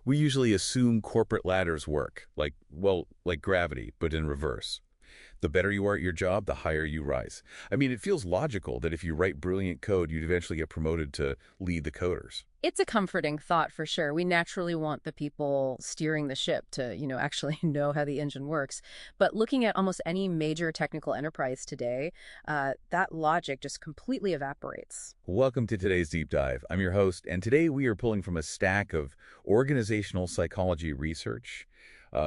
We usually assume corporate ladders work, like gravity, but in reverse. The better you are at your job, the higher you rise. I mean, it feels logical that if you write brilliant code, you'd eventually get promoted to lead the coders. It's a comforting thought for sure. We naturally want the people steering the ship to, actually know how the engine works. But looking at almost any major technical enterprise today, that logic just completely evaporates. Welcome to today's deep dive. I'm your host, and today we are pulling from a stack of organizational psychology research,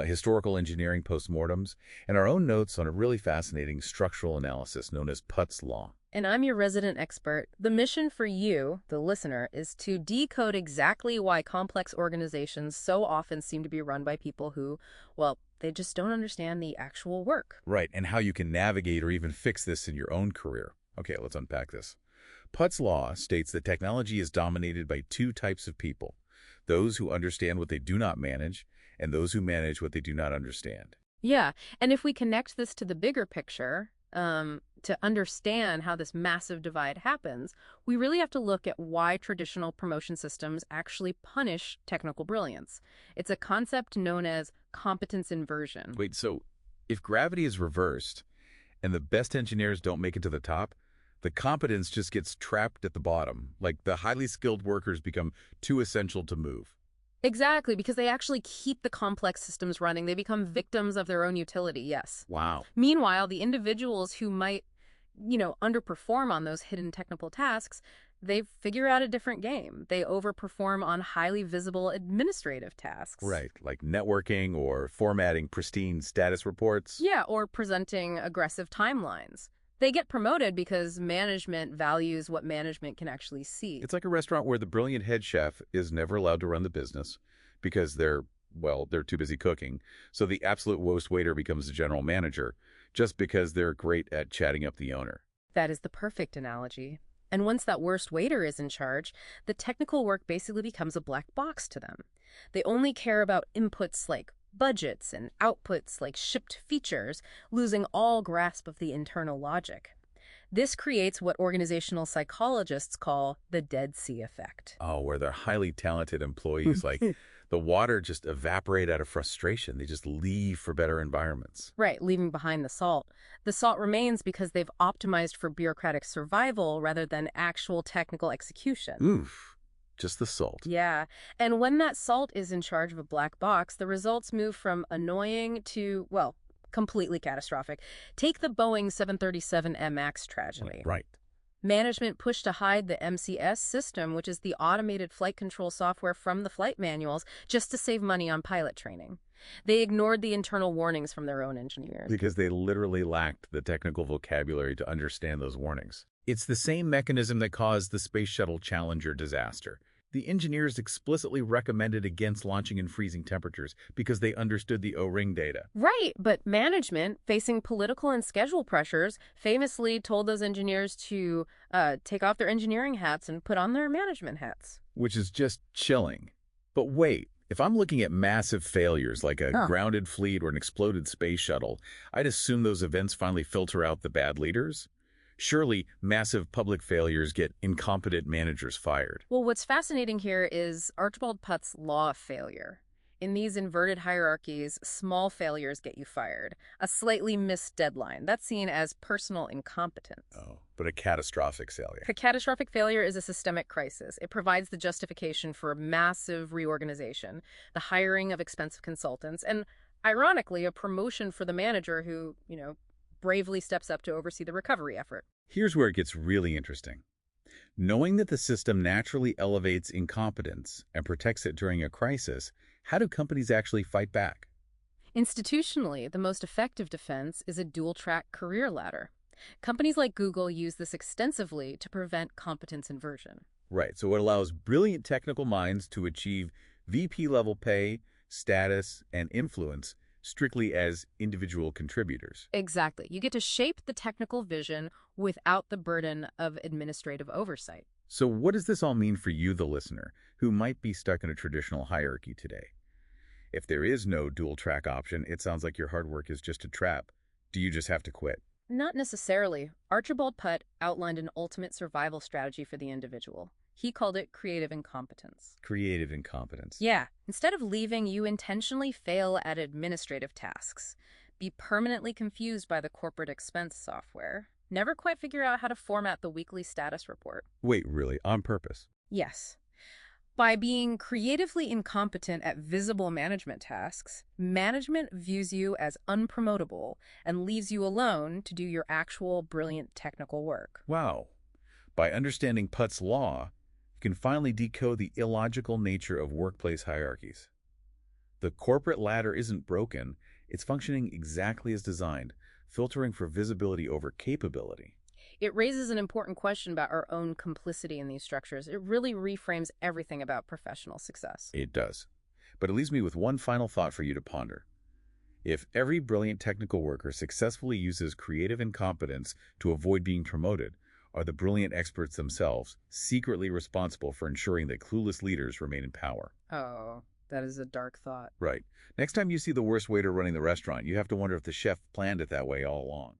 historical engineering postmortems, and our own notes on a really fascinating structural analysis known as Putt's Law. And I'm your resident expert. The mission for you, the listener, is to decode exactly why complex organizations so often seem to be run by people who, well, they just don't understand the actual work. Right, and how you can navigate or even fix this in your own career. Okay, let's unpack this. Putt's Law states that technology is dominated by two types of people: those who understand what they do not manage, and those who manage what they do not understand. Yeah, and if we connect this to the bigger picture, to understand how this massive divide happens, we really have to look at why traditional promotion systems actually punish technical brilliance. It's a concept known as competence inversion. Wait, so if gravity is reversed and the best engineers don't make it to the top, the competence just gets trapped at the bottom, like the highly skilled workers become too essential to move. Exactly, because they actually keep the complex systems running. They become victims of their own utility, yes. Wow. Meanwhile, the individuals who might, underperform on those hidden technical tasks, they figure out a different game. They overperform on highly visible administrative tasks. Right, like networking or formatting pristine status reports. Yeah, or presenting aggressive timelines. They get promoted because management values what management can actually see. It's like a restaurant where the brilliant head chef is never allowed to run the business because they're too busy cooking. So the absolute worst waiter becomes the general manager just because they're great at chatting up the owner. That is the perfect analogy. And once that worst waiter is in charge, the technical work basically becomes a black box to them. They only care about inputs like budgets and outputs like shipped features, losing all grasp of the internal logic. This creates what organizational psychologists call the Dead Sea effect. Oh, where they're highly talented employees, like the water just evaporate out of frustration. They just leave for better environments. Right, leaving behind the salt. The salt remains because they've optimized for bureaucratic survival rather than actual technical execution. Oof, just the salt. Yeah, and when that salt is in charge of a black box, the results move from annoying to, well, completely catastrophic. Take the Boeing 737 MX tragedy. Right. Management pushed to hide the MCS system, which is the automated flight control software from the flight manuals, just to save money on pilot training. They ignored the internal warnings from their own engineers. Because they literally lacked the technical vocabulary to understand those warnings. It's the same mechanism that caused the Space Shuttle Challenger disaster. The engineers explicitly recommended against launching in freezing temperatures because they understood the O-ring data. Right, but management, facing political and schedule pressures, famously told those engineers to take off their engineering hats and put on their management hats. Which is just chilling. But wait, if I'm looking at massive failures like a grounded fleet or an exploded space shuttle, I'd assume those events finally filter out the bad leaders? Surely, massive public failures get incompetent managers fired. Well, what's fascinating here is Archibald Putt's law of failure. In these inverted hierarchies, small failures get you fired. A slightly missed deadline, that's seen as personal incompetence. Oh, but a catastrophic failure. A catastrophic failure is a systemic crisis. It provides the justification for a massive reorganization, the hiring of expensive consultants, and, ironically, a promotion for the manager who, bravely steps up to oversee the recovery effort. Here's where it gets really interesting. Knowing that the system naturally elevates incompetence and protects it during a crisis, how do companies actually fight back? Institutionally, the most effective defense is a dual-track career ladder. Companies like Google use this extensively to prevent competence inversion. Right, so it allows brilliant technical minds to achieve VP-level pay, status, and influence strictly as individual contributors. Exactly. You get to shape the technical vision without the burden of administrative oversight. So what does this all mean for you, the listener, who might be stuck in a traditional hierarchy today? If there is no dual-track option, it sounds like your hard work is just a trap. Do you just have to quit? Not necessarily. Archibald Putt outlined an ultimate survival strategy for the individual. He called it creative incompetence. Creative incompetence. Yeah, instead of leaving, you intentionally fail at administrative tasks, be permanently confused by the corporate expense software, never quite figure out how to format the weekly status report. Wait, really? On purpose? Yes. By being creatively incompetent at visible management tasks, management views you as unpromotable and leaves you alone to do your actual brilliant technical work. Wow. By understanding Putt's law, you can finally decode the illogical nature of workplace hierarchies. The corporate ladder isn't broken, it's functioning exactly as designed, filtering for visibility over capability. It raises an important question about our own complicity in these structures. It really reframes everything about professional success. It does. But it leaves me with one final thought for you to ponder. If every brilliant technical worker successfully uses creative incompetence to avoid being promoted, are the brilliant experts themselves secretly responsible for ensuring that clueless leaders remain in power? Oh, that is a dark thought. Right. Next time you see the worst waiter running the restaurant, you have to wonder if the chef planned it that way all along.